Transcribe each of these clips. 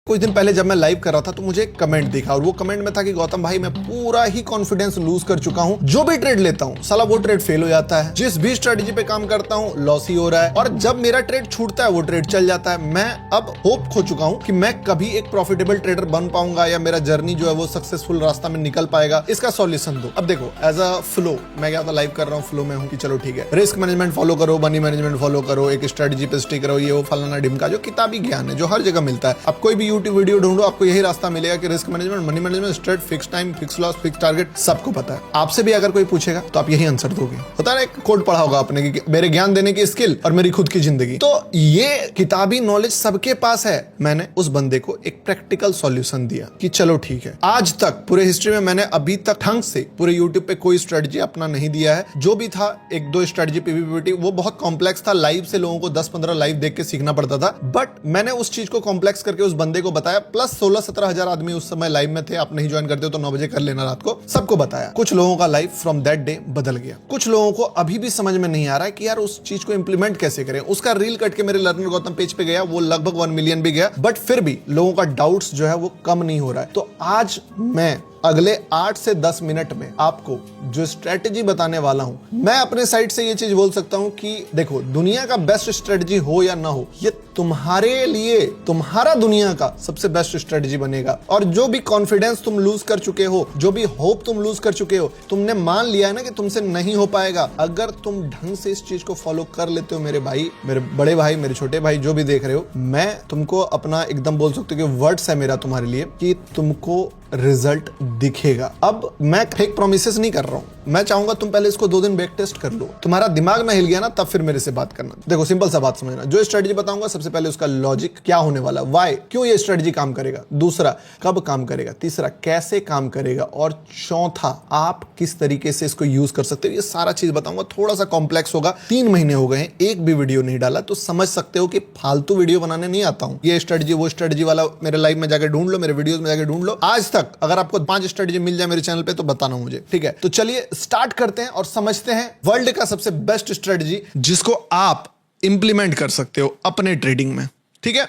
कुछ दिन पहले जब मैं लाइव कर रहा था तो मुझे एक कमेंट दिखा और वो कमेंट में था कि गौतम भाई मैं पूरा ही कॉन्फिडेंस लूज कर चुका हूं, जो भी ट्रेड लेता हूं साला वो ट्रेड फेल हो जाता है, जिस भी स्ट्रेटजी पे काम करता हूं लॉस ही हो रहा है और जब मेरा ट्रेड छूटता है वो ट्रेड चल जाता है। मैं अब होप खो चुका हूं कि मैं कभी एक प्रॉफिटेबल ट्रेडर बन पाऊंगा या मेरा जर्नी जो है वो सक्सेसफुल रास्ता में निकल पाएगा। इसका सॉल्यूशन दो। अब देखो एज अ फ्लो मैं क्या लाइव कर रहा हूँ, फ्लो में हूँ कि चलो ठीक है रिस्क मैनेजमेंट फॉलो करो, मनी मैनेजमेंट फॉलो करो, एक स्ट्रेटजी पे स्टिक करो, ये वो फलाना ढिमका जो किताबी ज्ञान है जो हर जगह मिलता है। अब कोई भी यूट्यूब वीडियो ढूंढो आपको यही रास्ता मिलेगा कि risk management, money management, straight, fix time, fix loss, fix target सबको पता है। आपसे भी अगर कोई पूछेगा तो आप यही आंसर दोगे। होता है ना, एक कोड पढ़ा होगा आपने कि मेरे ज्ञान देने की स्किल और मेरी खुद की जिंदगी। तो ये किताबी नॉलेज सबके पास है। मैंने उस बंदे को एक प्रैक्टिकल सॉल्यूशन दिया कि चलो ठीक है, आज तक पूरे हिस्ट्री में मैंने अभी तक ढंग से पूरे यूट्यूब पे कोई स्ट्रेटजी अपना नहीं दिया है। जो भी था एक दो स्ट्रेटजी पीवीपीटी, वो बहुत कॉम्प्लेक्स था, लाइव से लोगों को 10-15 लाइव देख के सीखना पड़ता था। बट मैंने उस चीज को कॉम्प्लेक्स करके उस बंदे को बताया, प्लस 16-17 हजार आदमी उस समय लाइव में थे। आप नहीं ज्वाइन करते हो तो 9 बजे कर लेना रात को। सबको बताया। कुछ लोगों का लाइफ फ्रॉम दैट डे बदल गया। कुछ लोगों को अभी भी समझ में नहीं आ रहा है कि यार उस चीज को इंप्लीमेंट कैसे करें। उसका रील कट के मेरे लर्नर गौतम पेज पे गया, वो लगभग 1 मिलियन भी गया, बट फिर भी लोगों का डाउट्स जो है वो कम नहीं हो रहा है। तो आज मैं अगले 8 से 10 मिनट में आपको जो स्ट्रेटजी बताने वाला हूं, मैं अपने साइड से ये चीज बोल सकता हूं कि देखो दुनिया का बेस्ट स्ट्रेटजी हो या ना हो, ये तुम्हारे लिए तुम्हारा दुनिया का सबसे बेस्ट स्ट्रेटजी बनेगा। और जो भी कॉन्फिडेंस तुम लूज कर चुके हो, जो भी होप तुम लूज कर चुके हो, तुमने मान लिया है ना कि तुमसे नहीं हो पाएगा, अगर तुम ढंग से इस चीज को फॉलो कर लेते हो, मेरे भाई, मेरे बड़े भाई, मेरे छोटे भाई जो भी देख रहे हो, मैं तुमको अपना एकदम बोल सकते हो कि वर्ड्स है मेरा तुम्हारे लिए कि तुमको रिजल्ट दिखेगा। अब मैं फेक प्रोमिसेस नहीं कर रहा हूं, मैं चाहूंगा तुम पहले इसको 2 दिन बैक टेस्ट कर लो, तुम्हारा दिमाग ना हिल गया ना तब फिर मेरे से बात करना। देखो सिंपल सा बात समझना, जो स्ट्रेटजी बताऊंगा सबसे पहले उसका लॉजिक क्या होने वाला, व्हाई, क्यों ये स्ट्रेटजी काम करेगा, दूसरा कब काम करेगा, तीसरा कैसे काम करेगा, और चौथा आप किस तरीके से इसको यूज कर सकते हो। ये सारा चीज बताऊंगा। थोड़ा सा कॉम्प्लेक्स होगा, 3 महीने हो गए हैं एक भी वीडियो नहीं डाला, तो समझ सकते हो कि फालतू वीडियो बनाने नहीं आता हूं। ये स्ट्रेटजी वो स्ट्रेटजी वाला मेरे लाइव में जाकर ढूंढ लो, मेरे वीडियोस में जाकर ढूंढ लो। आज तक अगर आपको 5 स्ट्रेटजी मिल जाए मेरे चैनल पे तो बताना मुझे, ठीक है। तो चलिए स्टार्ट करते हैं और समझते हैं वर्ल्ड का सबसे बेस्ट स्ट्रेटजी जिसको आप इंप्लीमेंट कर सकते हो अपने ट्रेडिंग में, ठीक है।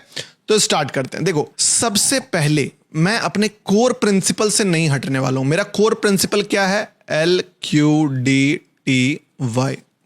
तो स्टार्ट करते हैं। देखो सबसे पहले मैं अपने कोर प्रिंसिपल से नहीं हटने वाला हूं। मेरा कोर प्रिंसिपल क्या है? LQDTY,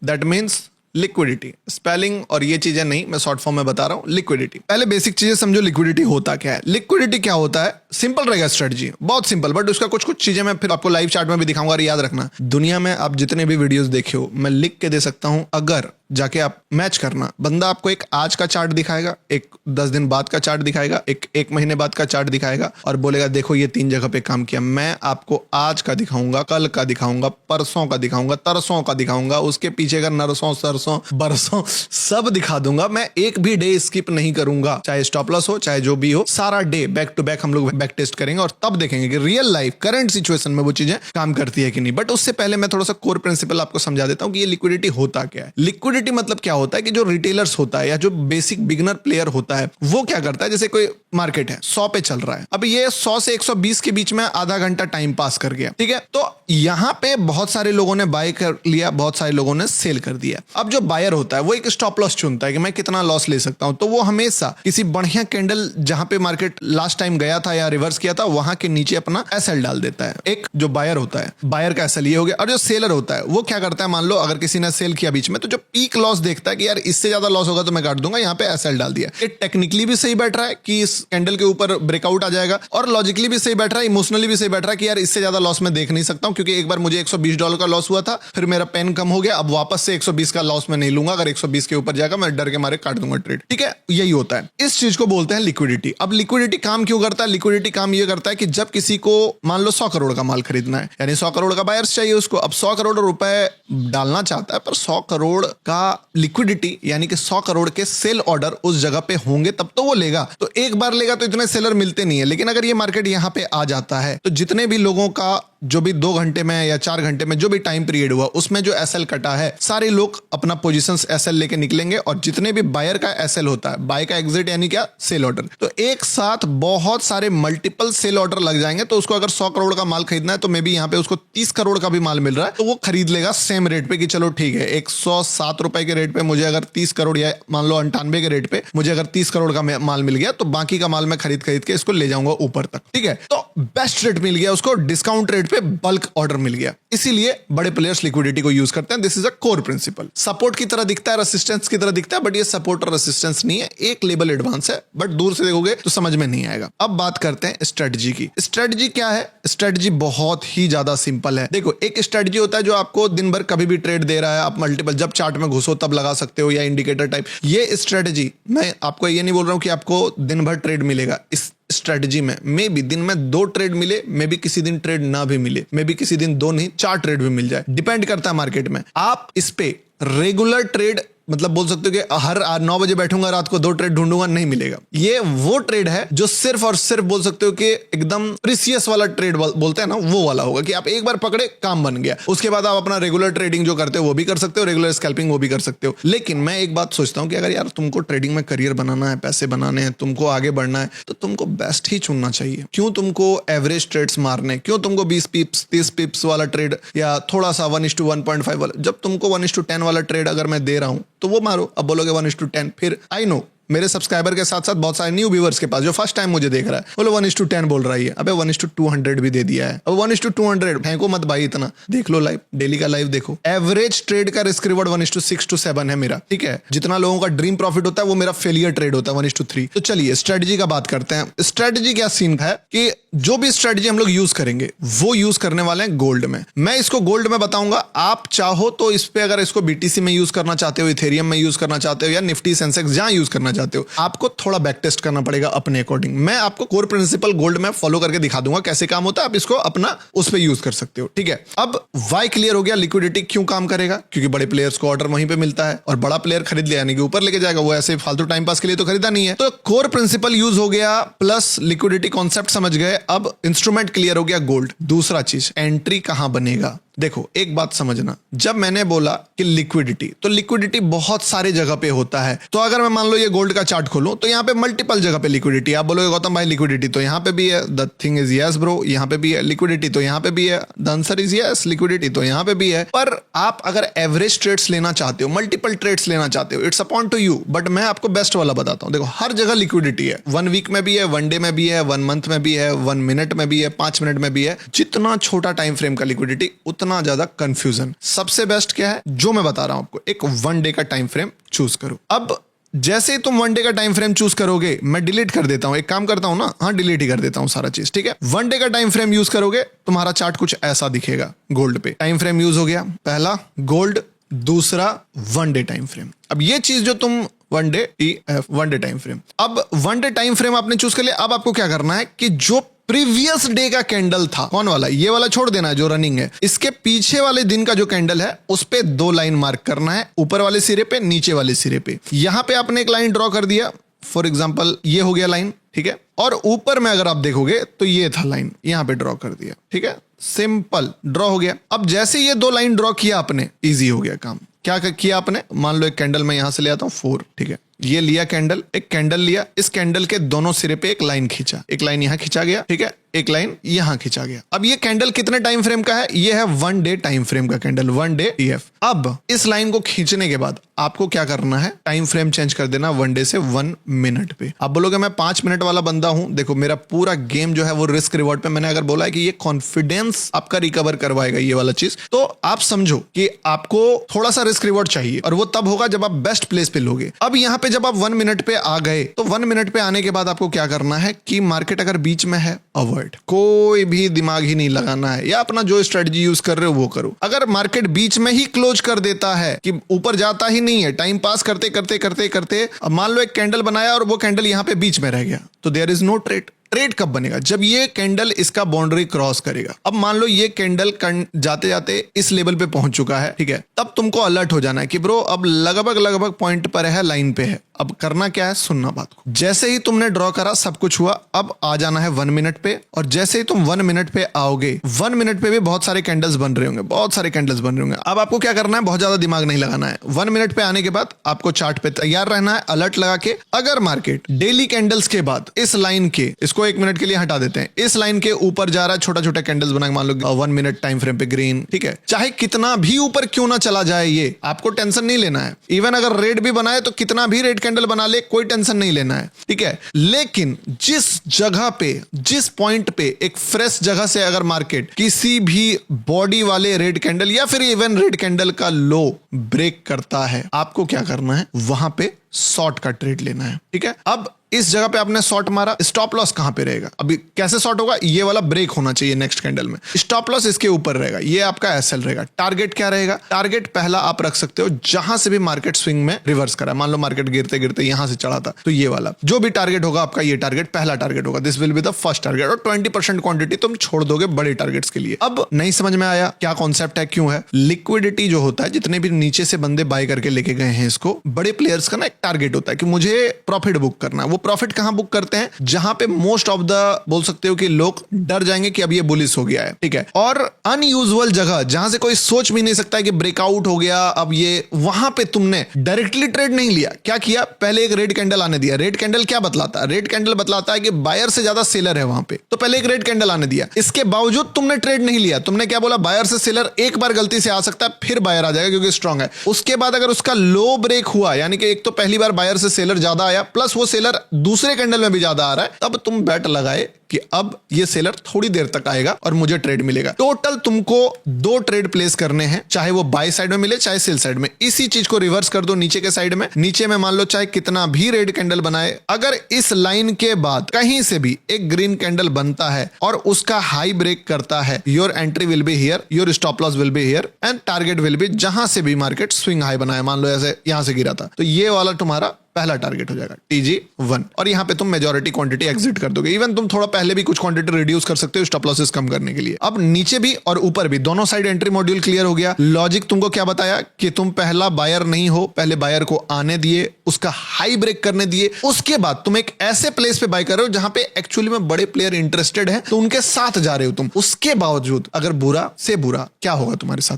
that means liquidity. Spelling और ये चीजें नहीं, मैं शॉर्ट फॉर्म में बता रहा हूं। लिक्विडिटी, पहले बेसिक चीजें समझो। लिक्विडिटी होता क्या है? लिक्विडिटी क्या होता है? सिंपल रहेगा स्ट्रेटजी, बहुत सिंपल, बट उसका कुछ चीजें मैं फिर आपको लाइव चार्ट में भी दिखाऊंगा। और याद रखना, दुनिया में आप जितने भी वीडियोस देखे हो मैं लिख के दे सकता हूं, अगर जाके आप मैच करना, बंदा आपको एक आज का चार्ट दिखाएगा, एक 10 दिन बाद का चार्ट दिखाएगा, एक महीने बाद का चार्ट दिखाएगा और बोलेगा देखो ये 3 जगह पे काम किया। मैं आपको आज का दिखाऊंगा, कल का दिखाऊंगा, परसों का दिखाऊंगा, तरसों का दिखाऊंगा, उसके पीछे का नरसों सरसों बरसों सब दिखा दूंगा। मैं एक भी डे स्किप नहीं करूंगा, चाहे स्टॉप लॉस हो चाहे जो भी हो, सारा डे बैक टू बैक हम लोग बैक टेस्ट करेंगे और तब देखेंगे कि रियल लाइफ करंट सिचुएशन में वो चीजें काम करती है कि नहीं। बट उससे पहले मैं थोड़ा सा कोर प्रिंसिपल आपको समझा देता हूं कि ये लिक्विडिटी होता क्या है। लिक्विडिटी मतलब क्या होता है कि जो रिटेलर्स होता है या जो बेसिक बिगिनर प्लेयर होता है वो क्या करता है, जैसे कोई मार्केट है 100 पे चल रहा है, अब ये 100 से 120 के बीच में आधा घंटा टाइम पास कर गया, ठीक है। तो यहां पे बहुत सारे लोगों ने बाय कर लिया, बहुत सारे लोगों ने सेल कर दिया। अब जो बायर होता है वो एक स्टॉप लॉस चुनता है कि मैं कितना लॉस ले सकता हूं, तो वो हमेशा किसी बढ़िया कैंडल जहां पे मार्केट लास्ट टाइम गया था या रिवर्स किया था वहां के नीचे अपना एसएल डाल देता है। एक जो बायर होता है, बायर का एसएल ये हो गया। और जो सेलर होता है वो क्या करता है, मान लो अगर किसी ने सेल किया बीच में, तो जो पीक लॉस देखता है कि यार इससे ज्यादा लॉस होगा तो मैं काट दूंगा, यहाँ पे एसएल डाल दिया। ये टेक्निकली भी सही बैठ रहा है कि इस कैंडल के ऊपर ब्रेकआउट आ जाएगा, और लॉजिकली भी सही बैठ रहा है, इमोशनली भी सही बैठ रहा है कि यार इससे ज्यादा लॉस मैं देख नहीं सकता हूं, क्योंकि एक बार मुझे $120 का लॉस हुआ था, फिर मेरा पेन कम हो गया, अब वापस से 120 का लॉस मैं नहीं लूंगा, अगर 120 के ऊपर जाएगा मैं डर के मारे काट दूंगा ट्रेड, ठीक है। यही होता है, इस चीज को बोलते हैं लिक्विडिटी। अब लिक्विडिटी काम क्यों करता है? लिक्विडिटी काम ये करता है कि जब किसी को मान लो 100 करोड़ का माल खरीदना है, यानी 100 करोड़ का बायर्स चाहिए उसको, अब 100 करोड़ रुपए डालना चाहता है, पर 100 करोड़ का लिक्विडिटी यानी कि 100 करोड़ के सेल ऑर्डर उस जगह पे होंगे तब तो वो लेगा। तो एक बार लेगा तो इतने सेलर मिलते नहीं है। लेकिन अगर ये मार्केट यहाँ पे आ जाता है तो जितने भी लोगों का जो भी 2 घंटे में या 4 घंटे में जो भी टाइम पीरियड हुआ उसमें जो एसएल कटा है, सारे लोग अपना पोजीशंस एसएल लेके निकलेंगे और जितने भी बायर का एसएल होता है, बाय का एग्जिट यानी क्या, सेल ऑर्डर, तो एक साथ बहुत सारे मल्टीपल सेल ऑर्डर लग जाएंगे। तो उसको अगर 100 करोड़ का माल खरीदना है तो मे बी यहाँ पे उसको 30 करोड़ का भी माल मिल रहा है तो वो खरीद लेगा सेम रेट पे कि चलो ठीक है 107 रुपए के रेट पे मुझे अगर 30 करोड़ या मान लो 98 के रेट पे मुझे अगर 30 करोड़ का माल मिल गया तो बाकी का माल मैं खरीद के इसको ले जाऊंगा ऊपर तक। ठीक है, तो बेस्ट रेट मिल गया उसको, डिस्काउंट रेट पे बल्क ऑर्डर मिल गया। इसीलिए बड़े प्लेयर्स लिक्विडिटी को यूज करते हैं। This is a core principle. Support की तरह दिखता है, रेसिस्टेंस की तरह दिखता है, बट ये सपोर्ट और रेसिस्टेंस नहीं है, एक लेवल एडवांस है, बट दूर से देखोगे तो समझ में नहीं आएगा। अब बात करते हैं स्ट्रेटजी की। स्ट्रेटजी क्या है? स्ट्रेटजी बहुत ही ज्यादा सिंपल है। देखो, एक स्ट्रेटजी होता है जो आपको दिन भर कभी भी ट्रेड दे रहा है, आप मल्टीपल जब चार्ट में घुसो तब लगा सकते हो, या इंडिकेटर टाइप। ये स्ट्रेटजी, मैं आपको ये नहीं बोल रहा हूं कि आपको दिन भर ट्रेड मिलेगा। इस स्ट्रेटजी में मे बी दिन में 2 ट्रेड मिले, मे बी किसी दिन ट्रेड ना भी मिले, मे बी किसी दिन 2 नहीं 4 ट्रेड भी मिल जाए, डिपेंड करता है मार्केट में। आप इस पे रेगुलर ट्रेड मतलब बोल सकते हो कि हर 9 बजे बैठूंगा रात को 2 ट्रेड ढूंढूंगा, नहीं मिलेगा। ये वो ट्रेड है जो सिर्फ और सिर्फ बोल सकते हो कि एकदम प्रीसियस वाला ट्रेड बोलते हैं ना, वो वाला होगा कि आप एक बार पकड़े काम बन गया। उसके बाद आप अपना रेगुलर ट्रेडिंग जो करते हो वो भी कर सकते हो, रेगुलर स्कैल्पिंग वो भी कर सकते हो। लेकिन मैं एक बात सोचता हूं कि अगर यार तुमको ट्रेडिंग में करियर बनाना है, पैसे बनाने हैं, तुमको आगे बढ़ना है, तो तुमको बेस्ट ही चुनना चाहिए। क्यों तुमको एवरेज ट्रेड्स मारने, क्यों तुमको 20 पिप्स 30 पिप्स वाला ट्रेड या थोड़ा सा 1:1.5 वाला, जब तुमको 1:10 वाला ट्रेड अगर मैं दे रहा हूं तो वो मारो। अब बोलोगे 1:10, फिर आई नो मेरे सब्सक्राइबर के साथ साथ बहुत सारे न्यू व्यूअर्स के पास जो फर्स्ट टाइम मुझे देख रहा है, बोलो 1:10 बोल रहा है, अबे 1:200 भी दे दिया है। अब 1:200 फेंको मत भाई, इतना देख लो लाइव, डेली का लाइव देखो। एवरेज ट्रेड का रिस्क रिवॉर्ड 1:6 to 7 है मेरा। ठीक है, जितना लोगों का ड्रीम प्रॉफिट होता है वो मेरा फेलियर ट्रेड होता है 1:3। तो चलिए स्ट्रेटजी का बात करते हैं। स्ट्रेटजी क्या सीन है कि जो भी स्ट्रेटजी हम लोग यूज करेंगे वो यूज करने वाले हैं गोल्ड में। मैं इसको गोल्ड में बताऊंगा, आप चाहो तो इस पे अगर इसको बीटीसी में यूज करना चाहते हो, इथेरियम में यूज करना चाहते हो, या निफ्टी सेंसेक्स जहां यूज करना चाहते हो, आपको थोड़ा बैक टेस्ट करना पड़ेगा अपने अकॉर्डिंग। मैं आपको कोर प्रिंसिपल गोल्ड में फॉलो करके दिखा दूंगा कैसे काम होता है, आप इसको अपना उस पे यूज कर सकते हो। ठीक है, अब वाई क्लियर हो गया, लिक्विडिटी क्यों काम करेगा, क्योंकि बड़े प्लेयर्स को ऑर्डर वहीं पे मिलता है और बड़ा प्लेयर खरीद ले यानी कि ऊपर लेके जाएगा, वो ऐसे फालतू टाइम पास के लिए तो खरीदा नहीं है। तो कोर प्रिंसिपल यूज हो गया, प्लस लिक्विडिटी कॉन्सेप्ट समझ गए, अब इंस्ट्रूमेंट क्लियर हो गया गोल्ड। दूसरा चीज, एंट्री कहां बनेगा। देखो एक बात समझना, जब मैंने बोला कि लिक्विडिटी, तो लिक्विडिटी बहुत सारे जगह पे होता है। तो अगर मैं मान लो ये गोल्ड का चार्ट खोलूं तो यहाँ पे मल्टीपल जगह पे लिक्विडिटी। आप बोलोगे गौतम भाई लिक्विडिटी तो यहाँ पे भी है, the thing is yes bro, यहाँ पे भी है लिक्विडिटी, तो यहाँ पे भी है, the answer is yes, liquidity तो यहाँ पे भी है। पर आप अगर एवरेज ट्रेड्स लेना चाहते हो, मल्टीपल ट्रेड्स लेना चाहते हो, it's upon two you, but मैं आपको बेस्ट वाला बताता हूँ। देखो हर जगह लिक्विडिटी है, 1 वीक में भी है, 1 डे में भी है, 1 मंथ में भी है, 1 मिनट में भी है, 5 मिनट में भी है। जितना छोटा टाइम फ्रेम का लिक्विडिटी उतना ज्यादा कंफ्यूजन। सबसे बेस्ट क्या है जो मैं बता रहा हूं आपको, एक 1 डे का टाइम फ्रेम चूज करो। अब जैसे ही तुम 1 डे का टाइम फ्रेम चूज करोगे, मैं डिलीट कर देता हूं, एक काम करता हूं ना, हाँ डिलीट ही कर देता हूं सारा चीज। ठीक है, 1 डे का टाइम फ्रेम यूज करोगे, तुम्हारा चार्ट कुछ ऐसा दिखेगा गोल्ड पे। टाइम फ्रेम यूज हो गया, पहला गोल्ड, दूसरा 1 डे टाइम फ्रेम। अब ये चीज जो तुम 1 day EF 1 day time frame, अब 1 डे टाइम फ्रेम आपने चूज कर लिया। अब आपको क्या करना है कि जो प्रीवियस डे का कैंडल था, कौन वाला, ये वाला छोड़ देना है जो रनिंग है, इसके पीछे वाले दिन का जो कैंडल है उस पे 2 लाइन मार्क करना है, ऊपर वाले सिरे पे, नीचे वाले सिरे पे। यहां पे आपने एक लाइन ड्रॉ कर दिया, फॉर एग्जांपल ये हो गया लाइन। ठीक है, और ऊपर में अगर आप देखोगे तो ये था लाइन, यहां पे ड्रॉ कर दिया। ठीक है, सिंपल ड्रॉ हो गया। अब जैसे ये 2 लाइन ड्रॉ किया आपने, इजी हो गया काम। क्या किया आपने, मान लो एक कैंडल मैं यहां से ले आता हूं 4। ठीक है, ये लिया कैंडल, एक कैंडल लिया, इस कैंडल के दोनों सिरे पे एक लाइन खींचा, एक लाइन यहां खींचा गया। ठीक है, एक लाइन यहां खींचा गया। अब ये कैंडल कितने टाइम फ्रेम का है, ये है 1 डे टाइम फ्रेम का कैंडल, 1 डे EF। अब इस लाइन को खींचने के बाद आपको क्या करना है, टाइम फ्रेम चेंज कर देना 1 डे से 1 मिनट पे। आप बोलोगे मैं 5 मिनट वाला बंदा हूं, देखो मेरा पूरा गेम जो है वो रिस्क रिवॉर्ड पे। मैंने अगर बोला है कि ये कॉन्फिडेंस आपका रिकवर करवाएगा ये वाला चीज, तो आप समझो कि आपको थोड़ा सा रिस्क रिवॉर्ड चाहिए, और वो तब होगा जब आप बेस्ट प्लेस पे लोगे। अब यहाँ पे जब आप 1 मिनट पे आ गए, तो 1 मिनट पे आने के बाद आपको क्या करना है कि मार्केट अगर बीच में है, अवॉइड, कोई भी दिमाग ही नहीं लगाना है, या अपना जो स्ट्रेटजी यूज कर रहे हो वो करो। अगर मार्केट बीच में ही क्लोज कर देता है कि ऊपर जाता ही नहीं है, टाइम पास करते करते करते करते, अब मान लो एक कैंडल बनाया और वो कैंडल यहां पे बीच में रह गया, तो there is no trade. Trade कब बनेगा, जब ये कैंडल इसका बाउंड्री क्रॉस करेगा। अब मान लो ये कैंडल जाते जाते इस लेवल पे पहुंच चुका है, ठीक है, तब तुमको अलर्ट हो जाना है कि ब्रो अब लगभग पॉइंट पर है, लाइन पे है, अब करना क्या है, सुनना बात को। जैसे ही तुमने ड्रॉ करा, सब कुछ हुआ, अब आ जाना है 1 मिनट पे, और जैसे ही तुम 1 मिनट पे आओगे, 1 मिनट पे भी बहुत सारे कैंडल्स बन रहे होंगे, बहुत सारे कैंडल्स बन रहे होंगे। अब आपको क्या करना है, बहुत ज्यादा दिमाग नहीं लगाना है। 1 मिनट पे आने के बाद आपको चार्ट पे तैयार रहना है, अलर्ट लगा के। अगर मार्केट डेली कैंडल्स के बाद इस लाइन के, इसको 1 मिनट के लिए हटा देते हैं, इस लाइन के ऊपर जा रहा है, छोटा छोटा कैंडल्स बना के, मान लो 1 मिनट टाइम फ्रेम पे ग्रीन, ठीक है, चाहे कितना भी ऊपर क्यों ना चला जाए, ये आपको टेंशन नहीं लेना है। इवन अगर रेड भी बनाए तो कितना भी रेड कैंडल बना ले, कोई टेंशन नहीं लेना है, ठीक है। लेकिन जिस जगह पे, जिस पॉइंट पे एक फ्रेश जगह से अगर मार्केट किसी भी बॉडी वाले रेड कैंडल या फिर इवन रेड कैंडल का लो ब्रेक करता है, आपको क्या करना है, वहां पे शॉर्ट का ट्रेड लेना है, ठीक है। अब इस जगह पे आपने शॉर्ट मारा, स्टॉप लॉस कहां पे रहेगा, अभी कैसे शॉर्ट होगा, ये वाला ब्रेक होना चाहिए नेक्स्ट कैंडल में, स्टॉप लॉस इसके ऊपर रहेगा, ये आपका एसएल रहेगा। टारगेट क्या रहेगा, टारगेट पहला आप रख सकते हो जहां से भी मार्केट स्विंग में रिवर्स करा, मान लो मार्केट गिरते गिरते यहां से चढ़ा था, तो ये वाला जो भी टारगेट होगा आपका, ये टारगेट पहला टारगेट होगा, this will be the first target, और 20% क्वांटिटी तुम छोड़ दोगे बड़े टारगेट्स के लिए। अब नहीं समझ में आया क्या कॉन्सेप्ट है, क्यों है, लिक्विडिटी जो होता है, जितने भी नीचे से बंदे बाय करके लेके गए हैं इसको, बड़े प्लेयर्स का ना एक टारगेट होता है कि मुझे प्रॉफिट बुक करना है। वो प्रॉफिट कहां बुक करते हैं, जहां पे मोस्ट ऑफ द, बोल सकते हो कि लोग डर जाएंगे कि अब ये बुलिश हो गया है, ठीक है, और अनयूजुअल जगह जहां से कोई सोच भी नहीं सकता है कि ब्रेकआउट हो गया, अब ये, वहां पे तुमने डायरेक्टली ट्रेड नहीं लिया। क्या किया, पहले एक रेड कैंडल आने दिया। रेड कैंडल क्या बतलाता है, रेड कैंडल बतलाता है कि बायर से ज्यादा सेलर है वहां पे, तो पहले एक रेड कैंडल आने दिया। इसके बावजूद तुमने ट्रेड नहीं लिया, तुमने क्या बोला, बायर से सेलर एक बार गलती से आ सकता है, फिर बायर आ जाएगा क्योंकि स्ट्रांग है। उसके बाद अगर उसका लो ब्रेक हुआ, यानी कि एक तो पहली बार बायर से सेलर ज्यादा आया, प्लस वो सेलर दूसरे कैंडल में भी ज्यादा आ रहा है, तब तुम बैट लगाए कि अब ये सेलर थोड़ी देर तक आएगा और मुझे ट्रेड मिलेगा। टोटल तुमको 2 ट्रेड प्लेस करने हैं, चाहे वो बाय साइड में मिले चाहे सेल साइड में। इसी चीज को रिवर्स कर दो नीचे के साइड में, नीचे में मान लो चाहे कितना भी रेड कैंडल बनाए, अगर इस लाइन के बाद कहीं से भी एक ग्रीन कैंडल बनता है और उसका हाई ब्रेक करता है, your entry will be here, your stop loss will be here, and target will be जहां से भी मार्केट स्विंग हाई बनाए, मान लो ऐसे यहां से गिरा था, तो ये वाला तुम्हारा पहला टारगेट हो जाएगा TG1, और यहां पे तुम मेजॉरिटी क्वांटिटी एग्जिट कर दोगे। इवन तुम थोड़ा पहले भी कुछ क्वांटिटी रिड्यूस कर सकते हो स्टॉप लॉसेस कम करने के लिए। अब नीचे भी और ऊपर भी दोनों साइड एंट्री मॉड्यूल क्लियर हो गया। लॉजिक तुमको क्या बताया कि तुम पहला बायर नहीं हो, पहले बायर को आने दिए, उसका हाई ब्रेक करने दिए, उसके बाद तुम एक ऐसे प्लेस पे बाय कर रहे हो जहां पे एक्चुअली में बड़े प्लेयर इंटरेस्टेड है, तो उनके साथ जा रहे हो तुम। उसके बावजूद अगर बुरा से बुरा क्या होगा तुम्हारे साथ,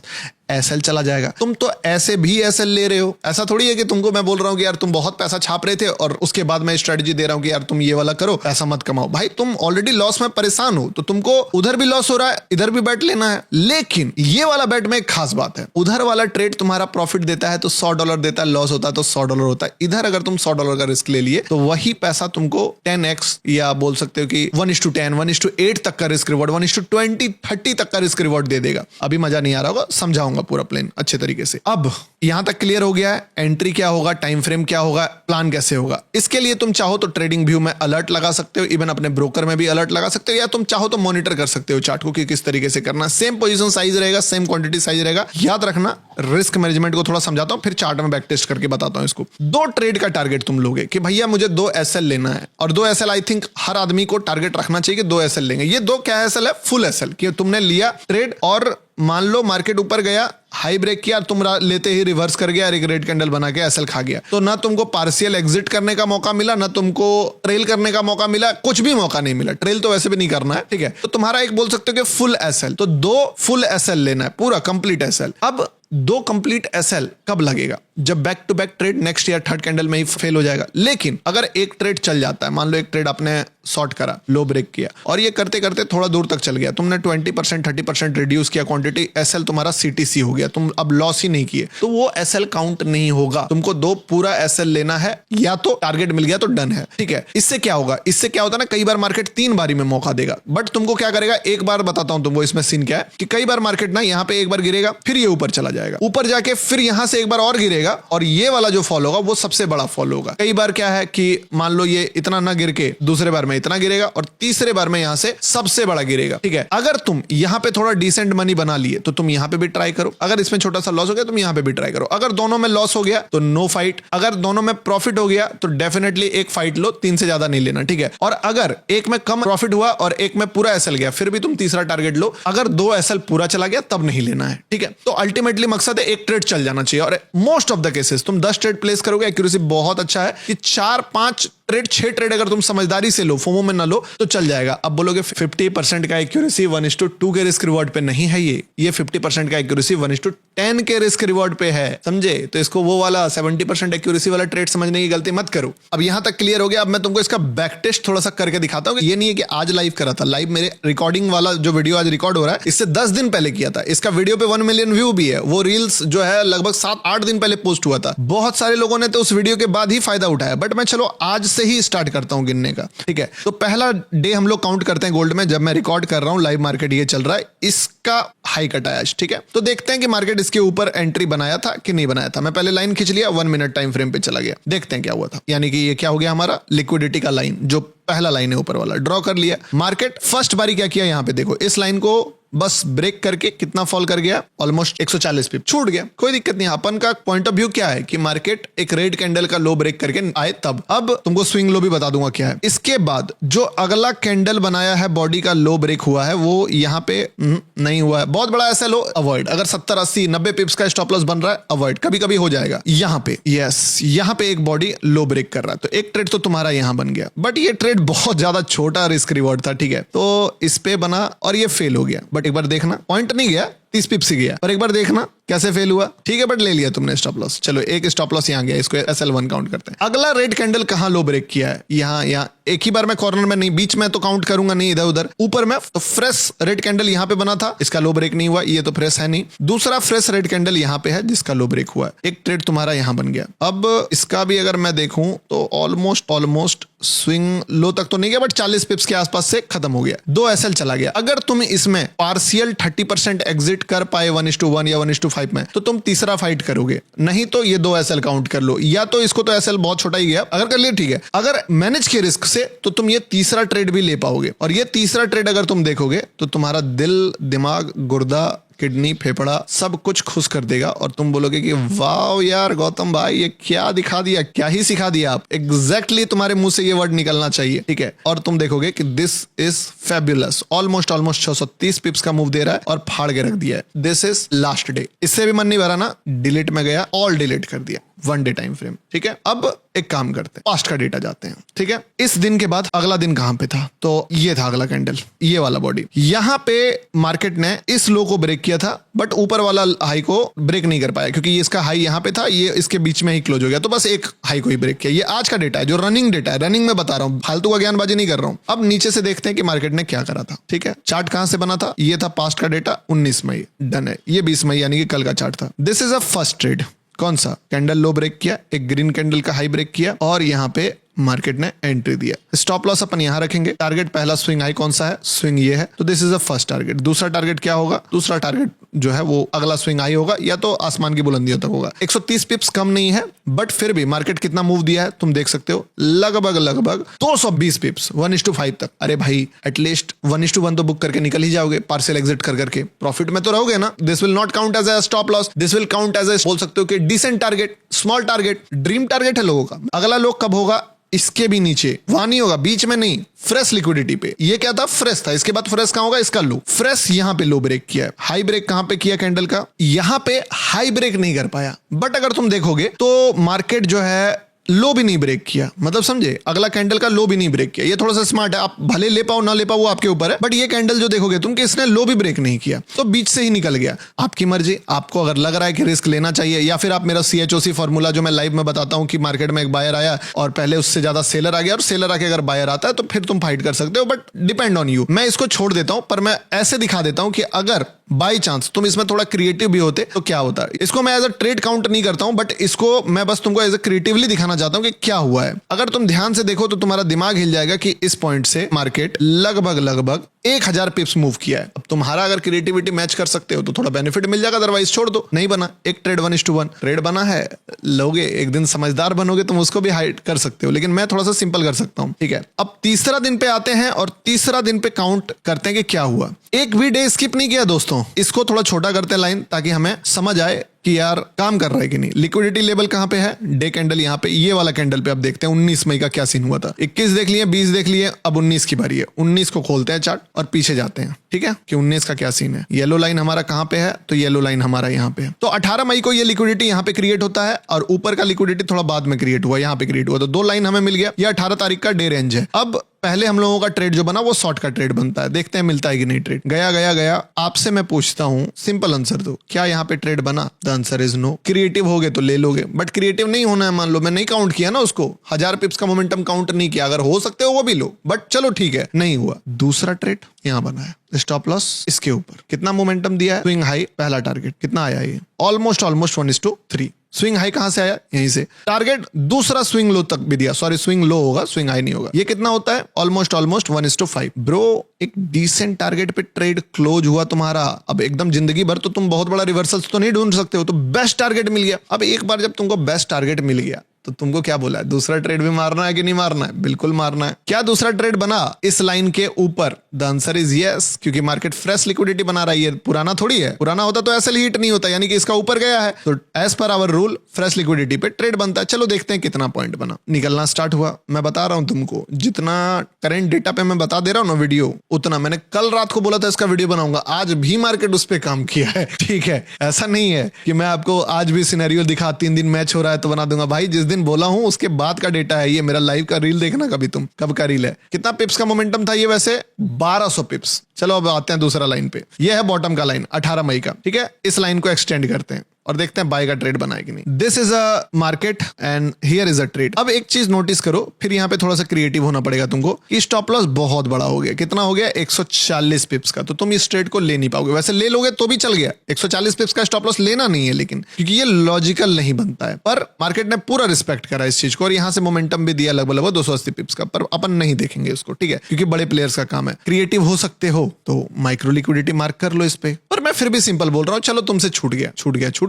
एसएल चला जाएगा। तुम तो ऐसे भी एसएल ले रहे हो, ऐसा थोड़ी है कि तुमको मैं बोल रहा हूं कि यार तुम बहुत पैसा छाप रहे थे और उसके बाद मैं स्ट्रेटजी दे रहा हूं कि यार तुम ये वाला करो, पैसा मत कमाओ। भाई तुम ऑलरेडी लॉस में परेशान हो, तो तुमको उधर भी लॉस हो रहा है, इधर भी बैट लेना है। लेकिन ये वाला बैट में एक खास बात है, उधर वाला ट्रेड तुम्हारा प्रॉफिट देता है तो $100 देता है, लॉस होता है तो $100 होता है। इधर अगर तुम $100 का रिस्क ले लिए तो वही पैसा तुमको 10x, या बोल सकते हो कि 1:10, 1:8 तक का रिस्क रिवॉर्ड, 1:20, 30 तक का रिस्क रिवॉर्ड दे देगा। अभी मजा नहीं आ रहा होगा, समझाऊंगा पूरा प्लान अच्छे तरीके से। अब यहां तक क्लियर हो गया है, एंट्री क्या होगा, टाइम फ्रेम क्या होगा, प्लान कैसे होगा। इसके लिए तुम चाहो तो ट्रेडिंग व्यू में अलर्ट लगा सकते हो, इवन अपने ब्रोकर में भी अलर्ट लगा सकते हो, या तुम चाहो तो मॉनिटर कर सकते हो चार्ट को कि किस तरीके से करना। सेम पोजीशन साइज रहेगा, सेम क्वांटिटी साइज रहेगा। याद रखना, रिस्क मैनेजमेंट को थोड़ा समझाता हूं, फिर चार्ट में बैक टेस्ट करके बताता हूं इसको। 2 ट्रेड का टारगेट तुम लोगे कि भैया मुझे 2 एसएल लेना है, और 2 एसएल आई थिंक हर आदमी को टारगेट रखना चाहिए कि 2 एसएल लेंगे। ये 2 क्या एसएल है, फुल एसएल, कि तुमने लिया ट्रेड और मान लो मार्केट ऊपर गया, हाई ब्रेक किया, तुम लेते ही रिवर्स कर गया और एक रेड कैंडल बना के एसएल खा गया, तो ना तुमको पार्शियल एग्जिट करने का मौका मिला, ना तुमको ट्रेल करने का मौका मिला, कुछ भी मौका नहीं मिला। ट्रेल तो वैसे भी नहीं करना है, ठीक है। तो तुम्हारा एक बोल सकते हो कि फुल एसएल, तो 2 फुल एसएल लेना है, पूरा कंप्लीट एसएल। अब 2 कंप्लीट एसएल कब लगेगा, जब back to back trade next या थर्ड कैंडल में ही फेल हो जाएगा। लेकिन अगर एक ट्रेड चल जाता है, मान लो एक ट्रेड आपने शॉर्ट करा, लो ब्रेक किया, और ये करते करते थोड़ा दूर तक चल गया, तुमने 20%, 30% रिड्यूस किया क्वांटिटी, एसएल तुम्हारा सीटीसी हो गया, तुम अब लॉस ही नहीं किए, तो वो एसएल काउंट नहीं होगा। तुमको 2 पूरा एसएल लेना है, या तो टारगेट मिल गया तो डन है, ठीक है। इससे क्या होगा, इससे क्या होता है ना, कई बार मार्केट 3 बारी में मौका देगा, बट तुमको क्या करेगा, एक बार बताता हूं तुमको इसमें सीन क्या है, कि कई बार मार्केट ना यहाँ पे एक बार गिरेगा, फिर ये ऊपर चला जाएगा, ऊपर जाके फिर यहां से एक बार और गिरेगा, और ये वाला जो फॉल होगा वो सबसे बड़ा फॉल होगा। कई बार क्या है कि मान लो ये इतना ना गिर के दूसरे बार में इतना गिरेगा, और तीसरे बार में यहां से सबसे बड़ा गिरेगा, ठीक है। अगर तुम यहां पे थोड़ा डिसेंट मनी बना लिए तो तुम यहां पे भी ट्राई करो, अगर इसमें छोटा सा लॉस हो गया तुम यहां पे भी ट्राई करो। अगर दोनों में लॉस हो गया तो नो फाइट, अगर दोनों में प्रॉफिट हो गया तो डेफिनेटली एक फाइट लो, 3 से ज्यादा नहीं लेना, ठीक है। और अगर एक में कम प्रॉफिट हुआ और एक में पूरा एसएल गया, फिर भी तुम तीसरा टारगेट लो। अगर 2 एसएल पूरा चला गया तब नहीं लेना है, ठीक है। तो अल्टीमेटली मकसद है एक ट्रेड चल जाना चाहिए, और मोस्ट ऑफ द केसेस तुम 10 ट्रेड प्लेस करोगे, एक्यूरेसी बहुत अच्छा है कि 4-5 ट्रेड 6 ट्रेड अगर तुम समझदारी से लो, फोमो में ना लो, तो चल जाएगा। अब बोलोगे 50% का एक्यूरेसी 1:2 के रिस्क रिवॉर्ड पे नहीं है, ये 50% का एक्यूरेसी 1:10 के रिस्क रिवॉर्ड पे है, समझे? तो इसको वो वाला 70% एक्यूरेसी वाला ट्रेड समझने की गलती मत करो। अब यहां तक क्लियर हो गया। अब मैं तुमको इसका बैक टेस्ट थोड़ा सा करके दिखाता हूं। ये नहीं है कि आज लाइव करा था, लाइव मेरे रिकॉर्डिंग वाला जो वीडियो आज रिकॉर्ड हो रहा है इससे 10 दिन पहले किया था। इसका वीडियो पे 1 मिलियन व्यू भी है। वो रील्स जो है लगभग 7-8 दिन पहले पोस्ट हुआ था। बहुत सारे लोगों ने तो उस वीडियो के बाद ही फायदा उठाया, बट मैं चलो आज से ही स्टार्ट करता हूं गिनने का, ठीक है? तो पहला डे हम लोग काउंट करते हैं गोल्ड में, जब मैं रिकॉर्ड कर रहा हूं, लाइव मार्केट ये चल रहा है, इसका हाई कट आया, ठीक है? तो देखते हैं कि मार्केट इसके ऊपर एंट्री बनाया था कि नहीं बनाया था। मैं पहले लाइन खींच लिया, 1 मिनट टाइम फ्रेम पे चला गया, देखते हैं क्या हुआ था। यानी कि ये क्या हो गया, हमारा लिक्विडिटी का लाइन, जो पहला लाइन है ऊपर वाला, ड्रॉ कर लिया। मार्केट फर्स्ट बारी क्या किया, यहां पे देखो, इस लाइन को बस ब्रेक करके कितना फॉल कर गया, ऑलमोस्ट 140 पिप छूट गया। कोई दिक्कत नहीं। अपन का पॉइंट ऑफ व्यू क्या है कि मार्केट एक रेड कैंडल का लो ब्रेक करके आए तब। अब तुमको स्विंग लो भी बता दूंगा क्या है। इसके बाद जो अगला कैंडल बनाया है, बॉडी का लो ब्रेक हुआ है, वो यहाँ पे नहीं हुआ है। बहुत बड़ा ऐसा लो अवॉइड। अगर 70, 80, 90 पिप्स का स्टॉप लॉस बन रहा है, अवॉइड। कभी कभी हो जाएगा। यहाँ पे यस, यहाँ पे एक बॉडी लो ब्रेक कर रहा है, तो एक ट्रेड तो तुम्हारा यहाँ बन गया, बट ये ट्रेड बहुत ज्यादा छोटा रिस्क रिवॉर्ड था, ठीक है? तो इस पे बना और ये फेल हो गया। बट एक बार देखना, पॉइंट नहीं गया, 30 पिप्स ही गया, पर एक बार देखना कैसे फेल हुआ, ठीक है? बट ले लिया तुमने स्टॉप लॉस। चलो एक स्टॉप लॉस यहाँ गया, इसको SL1 काउंट करते हैं। अगला रेड कैंडल कहाँ लो ब्रेक किया है, यहाँ एक ही बार में कॉर्नर में नहीं, बीच में तो काउंट करूंगा नहीं, इधर उधर ऊपर में। तो फ्रेश रेड कैंडल यहाँ पे बना था, इसका लो ब्रेक नहीं हुआ, ये तो फ्रेश है नहीं। दूसरा फ्रेश रेड कैंडल यहाँ पे है जिसका लो ब्रेक हुआ है, एक ट्रेड तुम्हारा यहाँ बन गया। अब इसका भी अगर मैं देखूं तो ऑलमोस्ट स्विंग लो तक तो नहीं गया, बट 40 पिप्स के आसपास से खत्म हो गया। 2 SL चला गया। अगर तुम इसमें पार्शियल 30% एग्जिट कर पाए 1:1 या 1:5 में, तो तुम तीसरा फाइट करोगे, नहीं तो ये 2 SL काउंट कर लो। या तो इसको तो SL बहुत छोटा ही गया, अगर कर लिया ठीक है। अगर मैनेज के रिस्क से तो तुम ये तीसरा ट्रेड भी ले पाओगे, और ये तीसरा ट्रेड अगर तुम देखोगे तो तुम्हारा दिल, दिमाग, गुर्दा, किडनी, फेफड़ा सब कुछ खुश कर देगा, और तुम बोलोगे कि वाह यार गौतम भाई, ये क्या दिखा दिया, क्या ही सिखा दिया आप। एग्जैक्टली तुम्हारे मुंह से ये वर्ड निकलना चाहिए, ठीक है? और तुम देखोगे कि दिस इज फैबुलस। ऑलमोस्ट 630 पिप्स का मूव दे रहा है और फाड़ के रख दिया है। This is last day. इससे भी मन नहीं भरा ना, डिलीट में गया, ऑल डिलीट कर दिया, 1 डे टाइम फ्रेम, ठीक है? अब एक काम करते हैं, पास्ट का डेटा जाते हैं, ठीक है? इस दिन के बाद अगला दिन कहां पे था, तो ये था अगला कैंडल, ये वाला बॉडी। यहां पे मार्केट ने इस लो को ब्रेक किया था, बट ऊपर वाला हाई को ब्रेक नहीं कर पाया, क्योंकि इसका हाई यहां पे था, ये इसके बीच में ही क्लोज हो गया। तो बस एक हाई को ही ब्रेक किया। ये आज का डेटा है, जो रनिंग डेटा है, रनिंग में बता रहा हूं, फालतू का ज्ञानबाजी नहीं कर रहा हूं। अब नीचे से देखते हैं कि मार्केट ने क्या करा था, ठीक है? चार्ट कहां से बना था, ये था पास्ट का डेटा, 19 मई, डन है। ये 20 मई यानी कि कल का चार्ट था। This is a first trade. कौन सा कैंडल लो ब्रेक किया, एक ग्रीन कैंडल का हाई ब्रेक किया, और यहां पे मार्केट ने एंट्री दिया। स्टॉप लॉस अपन यहां रखेंगे। टारगेट पहला स्विंग हाई कौन सा है, स्विंग ये है, तो this is a first target. दूसरा टारगेट क्या होगा, दूसरा टारगेट जो है वो अगला स्विंग हाई होगा, या तो आसमान की बुलंदियों तक होगा। 130 पिप्स कम नहीं है, बट फिर भी मार्केट कितना मूव दिया है तुम देख सकते हो, लगभग 220 पिप्स 1:5 तक। अरे भाई, एटलीस्ट 1:1 तो बुक करके निकल ही जाओगे, पार्शियल एग्जिट कर करके प्रॉफिट में तो रहोगे ना। This will not count as a stop loss, this will count as बोल सकते हो कि decent target, small target, dream target है लोगों का। अगला लोग कब होगा, इसके भी नीचे, वहां नहीं होगा, बीच में नहीं, फ्रेश लिक्विडिटी पे। ये क्या था, फ्रेश था। इसके बाद फ्रेश कहां होगा, इसका लो। फ्रेश यहां पे लो ब्रेक किया है। हाई ब्रेक कहां पे किया कैंडल का, यहां पे हाई ब्रेक नहीं कर पाया, बट अगर तुम देखोगे तो मार्केट जो है लो भी नहीं ब्रेक किया, मतलब समझे, अगला कैंडल का लो भी नहीं ब्रेक किया। ये थोड़ा सा स्मार्ट है, आप भले ले पाओ ना ले पाओ वो आपके ऊपर है, बट ये कैंडल जो देखोगे तुम कि इसने लो भी ब्रेक नहीं किया, तो बीच से ही निकल गया। आपकी मर्जी, आपको अगर लग रहा है कि रिस्क लेना चाहिए, या फिर आप मेरा CHOC फॉर्मूला जो मैं लाइव में बताता हूं कि मार्केट में एक बायर आया और पहले उससे ज्यादा सेलर आ गया, और सेलर आके अगर बायर आता है तो फिर तुम फाइट कर सकते हो, बट डिपेंड ऑन यू। मैं इसको छोड़ देता हूं, पर मैं ऐसे दिखा देता हूं कि अगर बाई चांस तुम इसमें थोड़ा क्रिएटिव भी होते तो क्या होता है। इसको मैं एज अ ट्रेड काउंट नहीं करता हूं, बट इसको मैं बस तुमको एज अ क्रिएटिवली दिखाना चाहता हूं कि क्या हुआ है। अगर तुम ध्यान से देखो तो तुम्हारा दिमाग हिल जाएगा कि इस पॉइंट से मार्केट लगभग 1000 पिप्स मूव किया है। अब तुम्हारा अगर क्रिएटिविटी मैच कर सकते हो तो थोड़ा बेनिफिट मिल जाएगा, अदरवाइज छोड़ दो। नहीं बना, एक ट्रेड 1:1 ट्रेड बना है, लोगे एक दिन समझदार बनोगे तुम उसको भी हाइड कर सकते हो, लेकिन मैं थोड़ा सा सिंपल कर सकता हूं, ठीक है? अब तीसरा दिन पे आते हैं और तीसरा दिन पे काउंट करते हैं कि क्या हुआ। एक भी डे स्किप नहीं किया दोस्तों। इसको थोड़ा छोटा करते हैं लाइन, ताकि हमें समझ आए कि यार काम कर रहा है कि नहीं। लिक्विडिटी लेवल कहाँ पे है, डे कैंडल यहाँ पे, ये वाला कैंडल पे। अब देखते हैं 19 मई का क्या सीन हुआ था। 21 देख लिए, 20 देख लिए, अब 19 की बारी है। 19 को खोलते हैं चार्ट और पीछे जाते हैं, ठीक है, कि 19 का क्या सीन है। येलो लाइन हमारा कहाँ पे है, तो येलो लाइन हमारा यहाँ पे है। तो 18 मई को ये लिक्विडिटी यहाँ पे क्रिएट होता है और ऊपर का लिक्विडिटी थोड़ा बाद में क्रिएट हुआ, यहाँ पे क्रिएट हुआ। तो 2 लाइन हमें मिल गया। ये 18 तारीख का डे रेंज है। अब पहले हम लोगों का ट्रेड जो बना वो शॉर्ट का ट्रेड बनता है, देखते हैं मिलता है कि नहीं ट्रेड। गया गया गया, आपसे मैं पूछता हूं, सिंपल आंसर दो, क्या यहाँ पे ट्रेड बना? The answer is no. Creative हो गए तो ले लोगे, बट क्रिएटिव नहीं होना है। मान लो मैं नहीं काउंट किया ना उसको, 1000 पिप्स का मोमेंटम काउंट नहीं किया। अगर हो सकते हो वो भी लो, बट चलो ठीक है, नहीं हुआ। दूसरा ट्रेड यहाँ बना है, स्टॉप लॉस इसके ऊपर। कितना मोमेंटम दिया है? स्विंग हाई पहला टारगेट कितना आया? ये ऑलमोस्ट 1:3। स्विंग हाई कहां से आया? यहीं से। टारगेट दूसरा स्विंग लो तक भी दिया, सॉरी स्विंग लो होगा, स्विंग हाई नहीं होगा। ये कितना होता है? ऑलमोस्ट 1:5। ब्रो एक डिसेंट टारगेट पे ट्रेड क्लोज हुआ तुम्हारा। अब एकदम जिंदगी भर तो तुम बहुत बड़ा रिवर्सल्स तो नहीं ढूंढ सकते हो, तो बेस्ट टारगेट मिल गया। अब एक बार जब तुमको बेस्ट टारगेट मिल गया तो तुमको क्या बोला है? दूसरा ट्रेड भी मारना है कि नहीं मारना है? बिल्कुल मारना है। क्या दूसरा ट्रेड बना इस लाइन के ऊपर? द आंसर इज यस, क्योंकि मार्केट फ्रेश लिक्विडिटी बना रही है, पुराना थोड़ी है। पुराना होता तो ऐसे हीट नहीं होता, यानी कि इसका ऊपर गया है तो as per our rule fresh liquidity पे ट्रेड बनता है। चलो देखते हैं कितना पॉइंट बना। निकलना स्टार्ट हुआ। मैं बता रहा हूं तुमको, जितना करंट डेटा पे मैं बता दे रहा हूं ना वीडियो, उतना मैंने कल रात को बोला था इसका वीडियो बनाऊंगा, आज भी मार्केट उस पर काम किया है, ठीक है। ऐसा नहीं है कि मैं आपको आज भी सिनेरियो दिखा 3 दिन मैच हो रहा है तो बना दूंगा। भाई जिस दिन बोला हूं उसके बाद का डेटा है ये। मेरा लाइव का रील देखना कभी तुम, कब का रील है। कितना पिप्स का मोमेंटम था ये? वैसे 1200 पिप्स। चलो अब आते हैं दूसरा लाइन पे। ये है बॉटम का लाइन 18 मई का, ठीक है। इस लाइन को एक्सटेंड करते हैं और देखते हैं बाय का ट्रेड बना है कि नहीं। This is a market and here is a trade. अब एक चीज नोटिस करो, फिर यहाँ पे थोड़ा सा क्रिएटिव होना पड़ेगा तुमको, कि स्टॉप लॉस बहुत बड़ा हो गया। कितना हो गया? 140 पिप्स का। तो तुम इस ट्रेड को ले नहीं पाओगे। वैसे ले लोगे तो भी चल गया, 140 पिप्स का स्टॉप लॉस लेना नहीं है, लेकिन क्योंकि ये लॉजिकल नहीं बनता है। पर मार्केट ने पूरा रिस्पेक्ट करा इस चीज को और यहाँ से मोमेंटम भी दिया लगभग 280 पिप्स का। पर अपन नहीं देखेंगे उसको, ठीक है, क्योंकि बड़े प्लेयर्स का काम है। क्रिएटिव हो सकते हो तो माइक्रो लिक्विडिटी मार्क कर लो इस पे। पर मैं फिर भी सिंपल बोल रहा हूँ, चलो तुमसे छूट गया,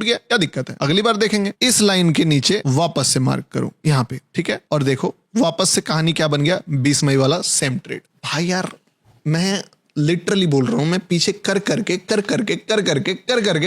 क्या दिक्कत है? अगली बार देखेंगे। इस लाइन के नीचे वापस से मार्क करो यहाँ पे, ठीक है। और देखो वापस से कहानी क्या बन गया? 20 मई वाला सेम ट्रेड। भाई यार मैं लिटरली बोल रहा हूं, मैं पीछे कर करके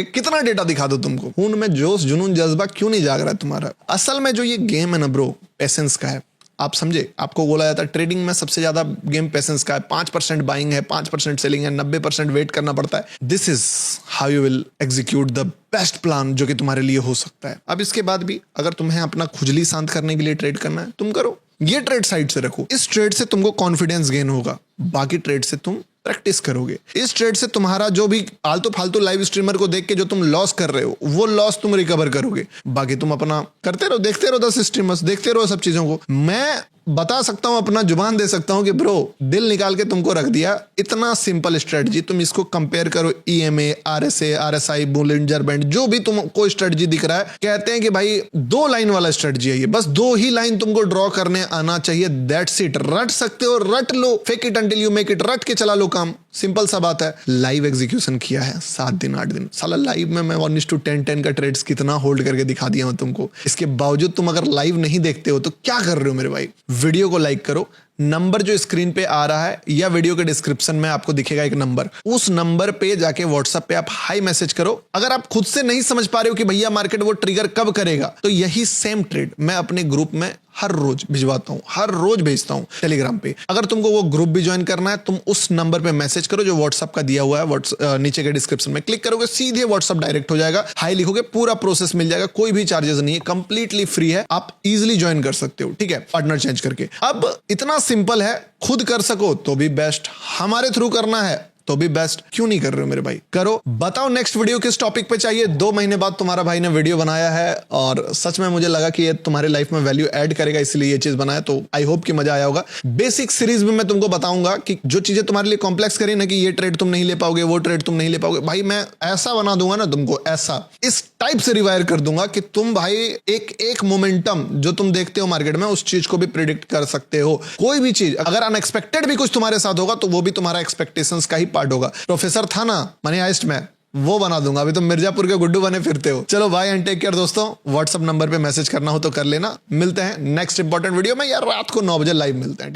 कितना डेटा दिखा दो तुमको। खून में जोश जुनून जज्बा क्यों नहीं जाग रहा है तुम्हारा? असल में जो ये गेम है ना ब्रो, पेशेंस का है। आप समझे, आपको बोला जाता है ट्रेडिंग में सबसे ज्यादा गेम पेशेंस का है। 5% बाइंग है, 5% सेलिंग है, 90% वेट करना पड़ता है। This is how you will execute the best plan जो कि तुम्हारे लिए हो सकता है। अब इसके बाद भी अगर तुम्हें अपना खुजली शांत करने के लिए ट्रेड करना है, तुम करो। ये ट्रेड साइड से रखो। इस ट्रेड से तुमको कॉन्फिडेंस गेन होगा, बाकी ट्रेड से तुम प्रैक्टिस करोगे। इस ट्रेड से तुम्हारा जो भी आलतू फालतू लाइव स्ट्रीमर को देख के जो तुम लॉस कर रहे हो, वो लॉस तुम रिकवर करोगे। बाकी तुम अपना करते रहो, देखते रहो 10 स्ट्रीमर्स, देखते रहो सब चीजों को। मैं बता सकता हूं, अपना जुबान दे सकता हूं कि ब्रो दिल निकाल के तुमको रख दिया। इतना सिंपल स्ट्रेटजी, तुम इसको कंपेयर करो EMA, RSA, RSI, Bollinger band, जो भी तुमको स्ट्रेटजी दिख रहा है। कहते हैं कि भाई 2 लाइन वाला स्ट्रेटजी है ये, बस 2 ही लाइन तुमको ड्रॉ करने आना चाहिए। That's it. रट सकते हो, रट लो, fake it until you make it. रट के चला लो काम, सिंपल सा बात है। लाइव एग्जीक्यूशन किया है 7 दिन 8 दिन। साला लाइव में मैं 1:10 का ट्रेड्स कितना होल्ड करके दिखा दिया हूं तुमको। इसके बावजूद तुम अगर लाइव नहीं देखते हो तो क्या कर रहे हो मेरे भाई? वीडियो को लाइक करो। नंबर जो स्क्रीन पे आ रहा है या वीडियो के डिस्क्रिप्शन में आपको दिखेगा एक नंबर, उस नंबर पे जाके व्हाट्सएप पे आप हाई मैसेज करो। अगर आप खुद से नहीं समझ पा रहे हो कि भैया मार्केट वो ट्रिगर कब करेगा, तो यही सेम ट्रेड मैं अपने ग्रुप में हर रोज भिजवाता हूं, हर रोज भेजता हूं टेलीग्राम पे। अगर तुमको वो ग्रुप भी ज्वाइन करना है, तुम उस नंबर पे मैसेज करो जो व्हाट्सएप का दिया हुआ है, नीचे के डिस्क्रिप्शन में क्लिक करोगे, सीधे व्हाट्सएप डायरेक्ट हो जाएगा। हाई लिखोगे, पूरा प्रोसेस मिल जाएगा, कोई भी चार्जेस नहीं है, कंप्लीटली फ्री है। आप इजिली ज्वाइन कर सकते हो, ठीक है, पार्टनर चेंज करके। अब इतना सिंपल है, खुद कर सको तो भी बेस्ट, हमारे थ्रू करना है तो भी बेस्ट। क्यों नहीं कर रहे हो मेरे भाई? करो। बताओ नेक्स्ट वीडियो किस टॉपिक पे चाहिए। 2 महीने बाद तुम्हारा भाई ने वीडियो बनाया है और सच में मुझे लगा कि ये तुम्हारे लाइफ में वैल्यू ऐड करेगा, इसलिए ये चीज बनाया। तो आई होप कि मजा आया होगा। बेसिक सीरीज में मैं तुमको बताऊंगा कि जो चीजें तुम्हारे लिए कॉम्प्लेक्स करी ना, कि ये ट्रेड तुम नहीं ले पाओगे, वो ट्रेड तुम नहीं ले पाओगे, भाई मैं ऐसा बना दूंगा ना तुमको, ऐसा इस टाइप से रिवायर कर दूंगा कि तुम भाई एक मोमेंटम जो तुम देखते हो मार्केट में, उस चीज को भी प्रिडिक्ट कर सकते हो। कोई भी चीज अगर अनएक्सपेक्टेड भी कुछ तुम्हारे साथ होगा तो वो भी तुम्हारा एक्सपेक्टेशंस का ही पार्ट होगा। प्रोफेसर था ना मनी हाइस्ट में, वो बना दूंगा। अभी तुम मिर्जापुर के गुड्डू बने फिरते हो। चलो बाय एंड टेक केयर दोस्तों। व्हाट्सएप नंबर पे मैसेज करना हो तो कर लेना। मिलते हैं नेक्स्ट इंपॉर्टेंट वीडियो में, यार रात को 9 बजे लाइव मिलते हैं, ठीक।